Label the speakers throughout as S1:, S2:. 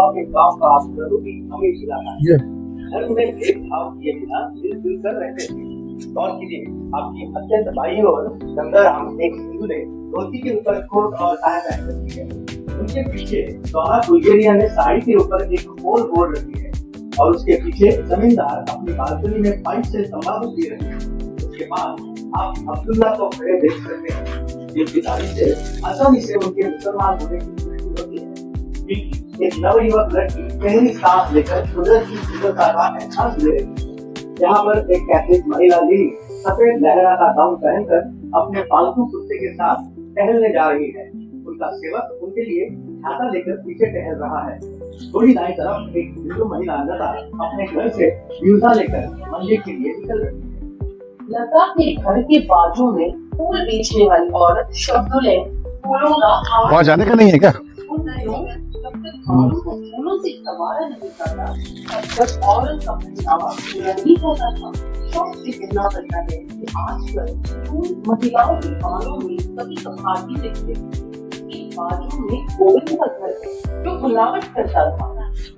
S1: आपके गांव का जरूरी अमीर इलाका है। धर्म में भेदभाव किए बिना मिलजुल कर रहते थे। गौर कीजिए, आपकी अत्यंत बाई ओर गंगाराम एक हिंदू ने धोती के ऊपर कोट और टाई पहन रखी है। उनके पीछे दोहरा बुल्गेरिया ने साड़ी के ऊपर एक होल बोर्ड रखी है और उसके पीछे जमींदार अपनी बालकनी में पाइप से तंबाकू पी रहे हैं। उसके बाद आप अब्दुल्ला को खड़े देख सकते हैं, जिनकी तारीफ से आसानी से उनके मुसलमान होने की पुष्टि होती है। एक नवयुवक लड़की पहली सांस लेकर कुदरत की सुंदरता का एहसास ले रही है। यहाँ पर एक कैथलिक महिला लिली सफेद लहराता गाउन पहनकर अपने पालतू कुत्ते के साथ टहलने जा रही है। उनका सेवक उनके लिए छाता लेकर पीछे टहल रहा है। थोड़ी दाईं तरफ एक हिंदू महिला लता अपने घर से यूजा लेकर मंदिर के लिए निकल रही है।
S2: लता के घर के बाजू में फूल बेचने वाली औरत शब्दुले फूलों का
S3: वहाँ जाने का नहीं है क्या?
S2: फूलों से सवार नहीं करता, तब तक औरत का पहनावा पूरा नहीं होता था। शौक से कहना पड़ता है कि आजकल फूल महिलाओं के बालों में कभी कभार दिखते हैं। बाजू में गोविंद का घर है जो बुलावट करता था।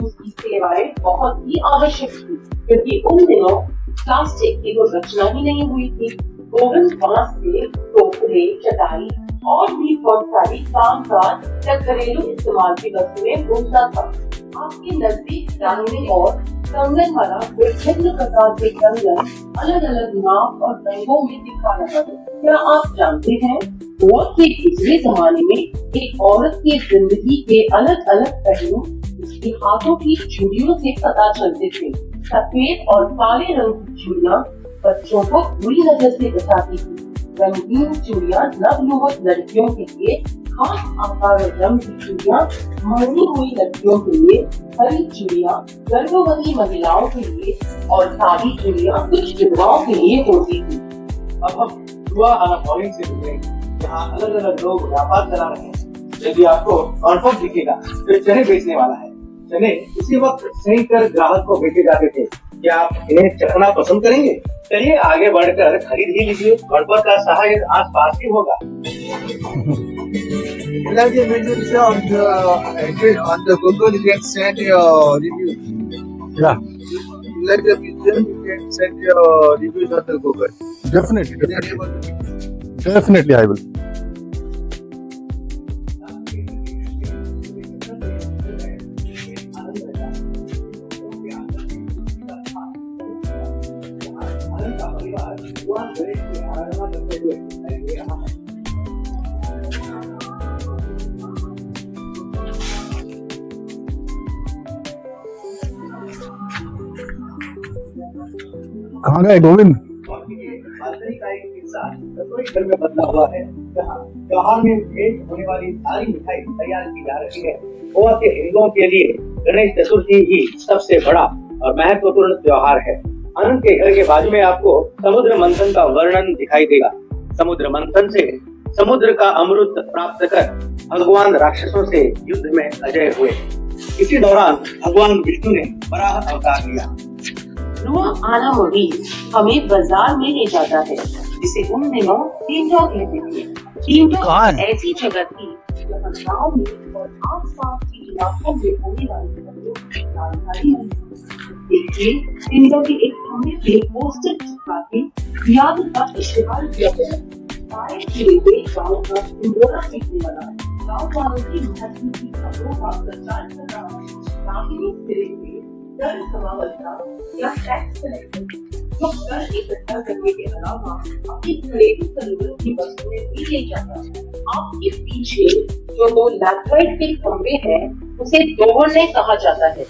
S2: उसकी सेवाएं बहुत ही आवश्यक थी, क्योंकि उन दिनों प्लास्टिक की वो रचना ही नहीं हुई थी। गोविंद बांस से टोकरे, चटाई और भी बहुत सारी कामकाज या घरेलू इस्तेमाल की वस्तुएं ढूंढता था। आपके नजदीक दाहिने और कंगन वाला विभिन्न प्रकार के कंगन अलग अलग नाप और रंगों में दिखा रहा था। क्या आप जानते हैं, वक्त के पिछले जमाने में एक औरत की जिंदगी के अलग अलग पहलू उसके हाथों की चूड़ियों से पता चलते थे। सफेद और काले रंग की चूड़ियां बच्चों को बुरी नजर से बचाती थी। रंगीन चूड़ियां नवयुवक लड़कियों के लिए, खास आकार और रंग की चूड़ियां मरनी हुई लड़कियों के लिए, हरी चूड़ियां गर्भवती महिलाओं के लिए और काली चूड़ियां कुछ विधवाओं के लिए होती थी।
S1: अब हम जुआ अनापॉलिंग से जुड़ेंगे, जहाँ अलग अलग लोग व्यापार चला रहे हैं। यदि आपको कॉन्फर्म दिखेगा तो चने बेचने वाला है। चने उसी वक्त सही कर ग्राहक को बेचे जाते थे। क्या आप इन्हें चखना पसंद करेंगे? चलिए आगे बढ़कर खरीद ही लीजिए। गणपत का सहायक आस पास ही होगा।
S4: Like the mentions on the Google, you can send your reviews.
S3: Yeah,
S4: Like the museum, you can send your reviews on the Google.
S3: definitely. Definitely I will. कहाँ गए गोविंद?
S1: बालकनी का एक हिस्सा रसोई घर में बदला हुआ है, जहाँ त्योहार में भेंट होने वाली सारी मिठाई तैयार की जा रही है। गोवा के हिंदुओं के लिए गणेश चतुर्थी ही सबसे बड़ा और महत्वपूर्ण त्योहार है। आनंद के घर के बाजू में आपको समुद्र मंथन का वर्णन दिखाई देगा। समुद्र मंथन से समुद्र का अमृत प्राप्त कर भगवान राक्षसों से युद्ध में अजय हुए। इसी दौरान भगवान विष्णु ने वराह अवतार लिया।
S2: रुआ आना मोड़ी हमें बाजार में ले जाता है, जिसे उन दिनों टींटो कहते थे। टींटो ऐसी जगह थी जहाँ गाँव में और आसपास के इलाकों में होने वाली घटनाओं की जानकारी मिलती। देखिए, टींटो के एक खंभे पे पोस्टर चिपका के याद का इस्तेमाल किया गया। गाँव का इंदौरा सीखने वाला गाँव वालों की महत्व की खबरों का प्रचार कर रहा है। दाहिने सिरे पे कर समावस्था या टैक्स कलेक्शन जो कर इकट्ठा करने के अलावा अपनी घरेलू जरूरत की वस्तुएं भी ले जाता है। आपके पीछे जो दो लैटराइट के खंभे हैं, उसे दोहरने कहा जाता है।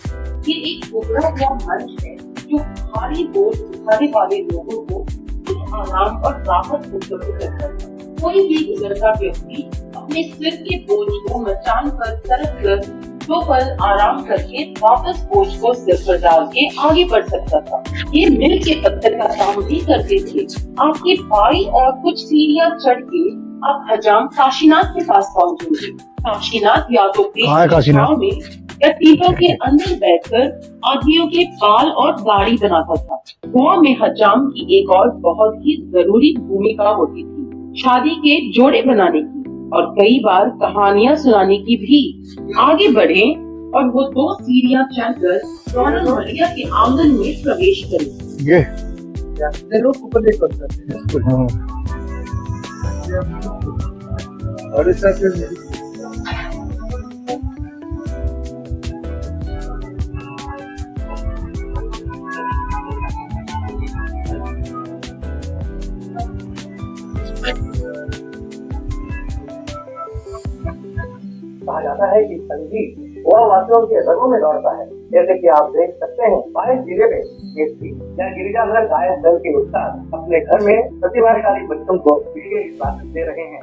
S2: ये एक उभरा हुआ मंच है जो भारी बोझ उठाने वाले लोगों को कुछ आराम और राहत उपलब्ध करता है। कोई भी गुजरता व्यक्ति अपने सिर के बोझ को मचान पर सरक कर दो पल आराम करके वापस बोझ को सिर पर डाल के आगे बढ़ सकता था। ये मिल के पत्थर का काम भी करते थे। आपके बाई और कुछ सीढ़ियां चढ़ के आप हजाम काशीनाथ के पास पहुंचेंगे। काशीनाथ यादों के छाव में या टीटों के अंदर बैठकर आदमियों के बाल और दाढ़ी बनाता था। गोवा में हजाम की एक और बहुत ही जरूरी भूमिका होती थी, शादी के जोड़े बनाने की और कई बार कहानियां सुनाने की भी। आगे बढ़े, और वो 2 सीढ़ियां चढ़कर डॉनर मरिया के आंगन में प्रवेश करी।
S3: ये
S4: The roof ऊपर देखो सर।
S3: हाँ,
S4: और ऐसा फिर
S1: कहा जाता है कि संगीत गोवा वासियों के रगों में दौड़ता है। जैसे कि आप देख सकते हैं, पाए जिले में केसरी या गिरिजाधर गायक दल के उस्ताद अपने घर में प्रतिभाशाली बच्चों को विशेष क्लासेस दे रहे हैं।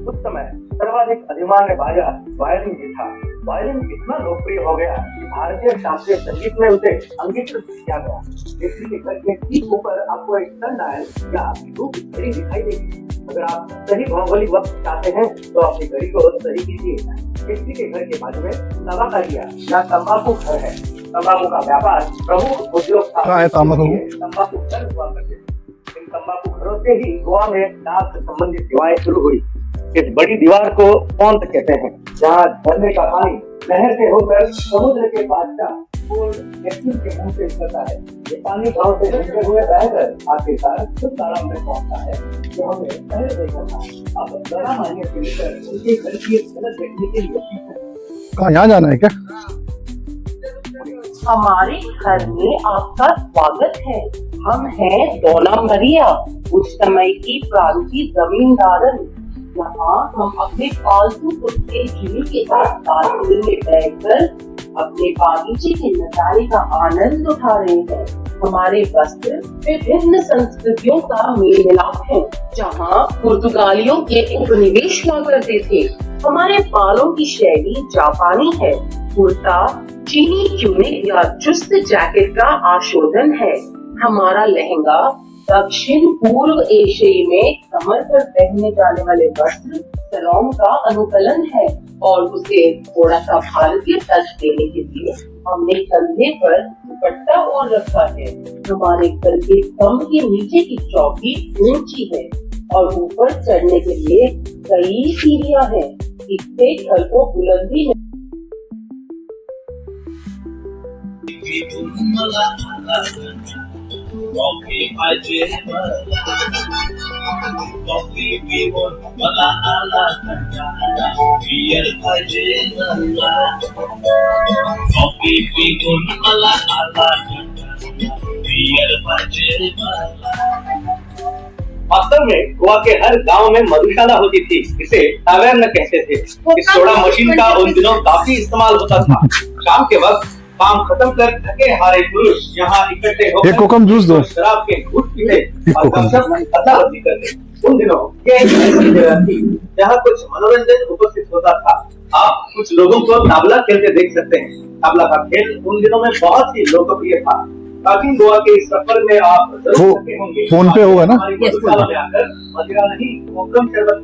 S1: उस समय सर्वाधिक अधिमान्य बाजा वायलिन भी था। वायलिन इतना लोकप्रिय हो गया कि भारतीय शास्त्रीय संगीत में उसे अंगीकृत किया गया। केसरी के घर के ठीक ऊपर आपको एक सन डायल या धूप घड़ी दिखाई देगी। अगर आप सही भौगोलिक वक्त चाहते हैं तो अपनी घड़ी को सही कीजिए। केसरी के घर के बाजू में तबाकारिया या तंबाकू घर है। तंबाकू का व्यापार प्रमुख उद्योग था।
S3: कहाँ है तंबाकू?
S1: तंबाकू घर हुआ करते थे। इन तंबाकू घरों से ही गोवा में नाक से संबंधित सेवाएं शुरू हुई। इस बड़ी दीवार को पौंत कहते हैं, जहाँ झरने का पानी नहर से होकर समुद्र के पास का के मुंह से उतरता है। ये पानी गांव से ढके हुए बहकर आखिरकार खुद तालाब में पहुंचता है, जो हमें पहले देखा था। अब बड़ा मानिए से लेकर उनके घर की एक झलक देखने के लिए
S3: कहाँ, यहाँ जाना है क्या?
S2: हमारे घर में आपका स्वागत है। हम हैं डोना मरिया, उस समय की प्रांतीय जमींदारन। यहाँ हम अपने पालतू कुत्ते जिमी के साथ तालपुर में बैठकर अपने बागीचे के नजारे का आनंद उठा रहे हैं। हमारे वस्त्र विभिन्न संस्कृतियों का मेल मिलाप है, जहाँ पुर्तगालियों के उपनिवेश हुआ करते थे। हमारे बालों की शैली जापानी है। कुर्ता चीनी ट्यूनिक या चुस्त जैकेट का आशोधन है। हमारा लहंगा दक्षिण पूर्व एशिया में कमर पर पहने जाने वाले वस्त्र सरोंग का अनुकलन है, और उसे थोड़ा सा भारतीय टच देने के लिए हमने कंधे पर दुपट्टा ओढ़ रखा है। हमारे घर के स्तंभ के नीचे की चौकी ऊंची है और ऊपर चढ़ने के लिए कई सीढ़ियां हैं। इससे घर को बुलंदी में
S5: Kopi aja kopi bihun malah ala biar aja kopi bihun malah ala biar aja।
S1: वास्तव में गोवा के हर गांव में मधुशाला होती थी, इसे टावेर्न कहते थे। इस सोडा मशीन का उन दिनों काफी इस्तेमाल होता था। शाम के वक्त काम खत्म कर थके हारे पुरुष यहाँ इकट्ठे होकर
S3: एक कोकम जूस दो।
S1: शराब के घूंट पीते और अदला-बदली करते। उन दिनों ये एक ऐसी जगह थी जहाँ कुछ मनोरंजन उपस्थित होता था। आप कुछ लोगों को ताबला खेलते देख सकते हैं। ताबला का खेल उन दिनों में बहुत ही लोकप्रिय था। प्राचीन गोवा के इस सफर में आप जरूर सके होंगे।
S3: फोन पे होगा ना?
S1: हमारी मधुशाला में आकर मदिरा नहीं, कोकम शरबत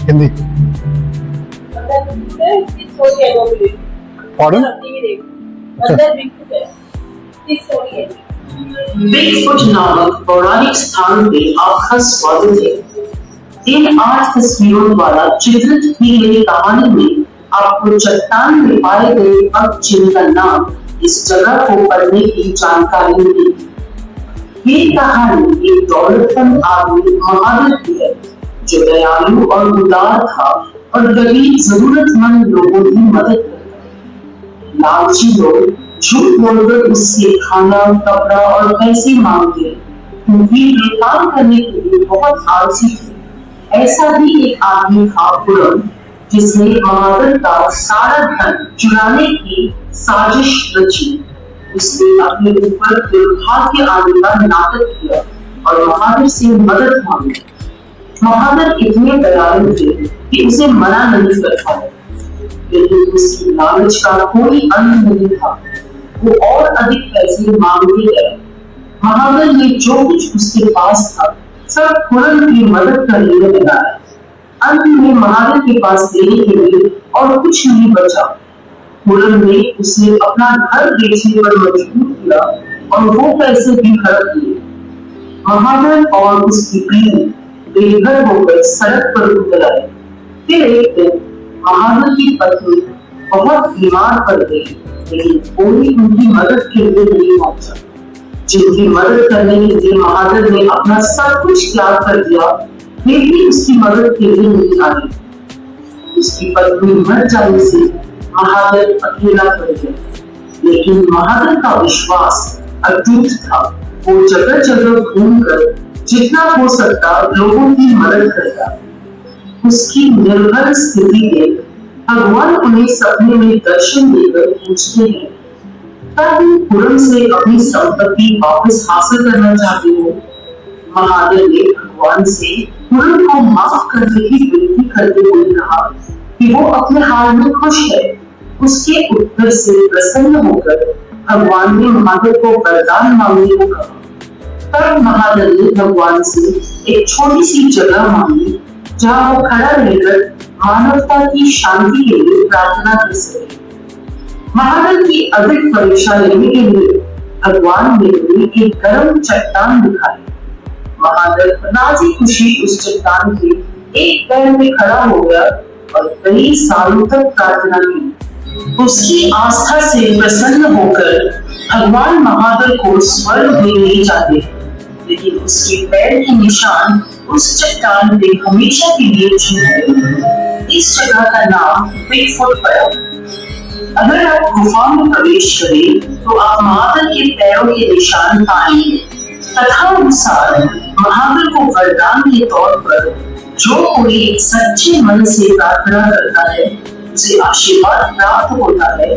S3: हिंदी। Pardon?
S2: बिगफुट नामक पौराणिक स्थान पे आपका स्वागत है। इन 8 तस्वीरों द्वारा चित्रित की गई कहानी में आपको चट्टान में पाए गए अब चिन्ह का नाम, इस जगह को पढ़ने की जानकारी मिलेगी। ये कहानी एक दौलतमंद आदमी महावीर की है, जो दयालु और उदार था और गरीब जरूरतमंद लोगों की मदद करता। लालची लोग झूठ बोलकर उससे खाना, कपड़ा और पैसे मांगते, क्योंकि ये काम करने के लिए बहुत आलसी थे। ऐसा ही एक आदमी था खुरम, जिसने महावीर का सारा धन चुराने की साजिश रची। उसने अपने ऊपर दुर्भाग्य आने का नाटक किया और महावीर से मदद मांगी। महावीर इतने दयालु थे कि उसे मना नहीं कर पाए, लेकिन उसकी लालच का कोई अंत नहीं था। वो और अधिक पैसे मांगते गए। महावीर ने जो कुछ उसके पास था सब खुरम की मदद करने में लगाया। अंत में महावीर के पास देने के लिए और कुछ नहीं बचा। खुरम ने उसे अपना घर बेचने पर मजबूर किया और वो पैसे भी हड़प लिए। महावीर और उसकी पत्नी बेघर होकर सड़क पर उतर आए। फिर एक दिन महावीर की पत्नी बहुत बीमार पड़ गई, लेकिन कोई उनकी मदद के लिए नहीं पहुंचा। जिनकी मदद करने के लिए महावीर ने अपना सब कुछ त्याग कर दिया, वे भी उसकी मदद के लिए नहीं आए। उसकी पत्नी मर जाने से महावीर अकेला पड़ गया, लेकिन महावीर का विश्वास अटूट था। वो जगह जगह घूमकर जितना हो सकता लोगों की मदद करता। उसकी निर्भर स्थिति देख भगवान उन्हें सपने में दर्शन देकर पूछते हैं, क्या तुम खुरम से अपनी संपत्ति वापस हासिल करना चाहते हो? महावीर ने भगवान से मुरुन को माफ करने की विनती करते हुए कहा कि वो अपने हाल में खुश है। उसके उत्तर से प्रसन्न होकर भगवान ने महादेव को वरदान मांगने को कहा। तब महादेव ने भगवान से एक छोटी सी जगह मांगी जहाँ वो खड़ा रहकर मानवता की शांति के लिए प्रार्थना कर सके। महादेव की अधिक परीक्षा लेने के लिए भगवान ने उन्हें एक गर्म चट्टान दिखाई। महादेव राजी खुशी उस चट्टान के एक पैर में खड़ा हो गया और कई सालों तक प्रार्थना की। उसकी आस्था से प्रसन्न होकर भगवान महादेव को स्वर्ग में ले जाते हैं, लेकिन उसके पैर के निशान उस चट्टान पे हमेशा के लिए छूटे। इस जगह का नाम बिगफुट पड़ा। अगर आप गुफा में प्रवेश करें तो आप महादेव के पैरों के निशान पाएंगे। कथानुसार महादेव को वरदान के तौर पर जो कोई सच्चे मन से प्रार्थना करता है उसे आशीर्वाद प्राप्त होता है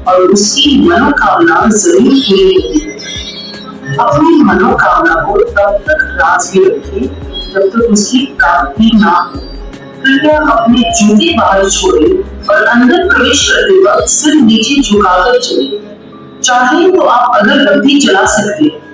S2: और उसकी मनोकामना जरूर पूरी होती है। अपनी मनोकामना को तब तक राज में रखें जब तक उसकी प्राप्ति ना हो। कृपया अपने जूते बाहर छोड़े और अंदर प्रवेश करते वक्त सिर नीचे झुकाकर चले। चाहे तो आप अगरबत्ती जला सकते हैं।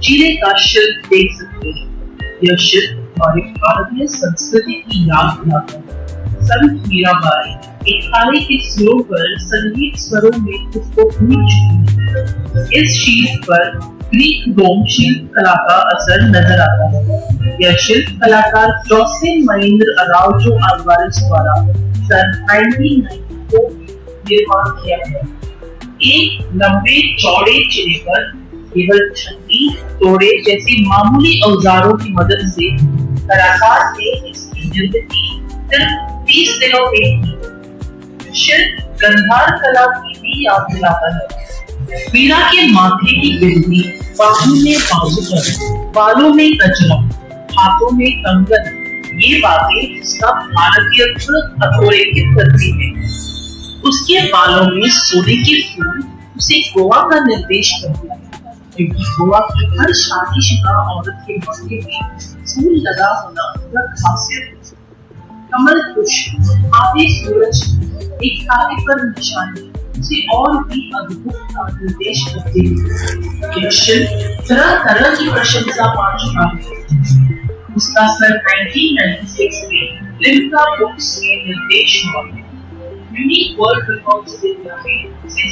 S6: चीले का शिल्प देख सकते हैं। यह शिल्प हमारी भारतीय संस्कृति की याद दिलाता है। संत मीराबाई एक थाली के सुरों पर संगीत स्वरों में खुद को भूल चुकी है। इस शिल्प पर ग्रीक रोम शिल्प कला का असर नजर आता है। यह शिल्प कलाकार जोसेफ महेंद्र अराउजो अल्वारेस द्वारा सन 1994 निर्माण किया गया। एक लंबे चौड़े चिले पर केवल छन्नी, तोड़े जैसी मामूली औजारों की मदद से कलाकार ने इसकी निर्मिती सिर्फ 30 दिनों में की। शिल्प गंधार कला की भी याद दिलाता है। मीरा के माथे की बिंदी, बाहों में बाजूगर, बालों में गजरा, हाथों में कंगन, ये बातें उसका भारतीयत्व अधोरेखित करती है। उसके बालों में सोने के फूल उसे गोवा का निर्देश करते हैं, क्योंकि गोवा की हर शादीशुदा औरत के माथे में फूल लगा होना उसका खासियत है। कमल पुष्प आधे सूरज एक तारे पर निशानी उसे और भी अद्भुत का निर्देश करते हैं। यह शिल्प तरह तरह की प्रशंसा पा चुका है। उसका सन 1996 में लिम्का बुक्स में निर्देश हुआ। यूनिक वर्ल्ड रिकॉर्ड्स इंडिया में उसे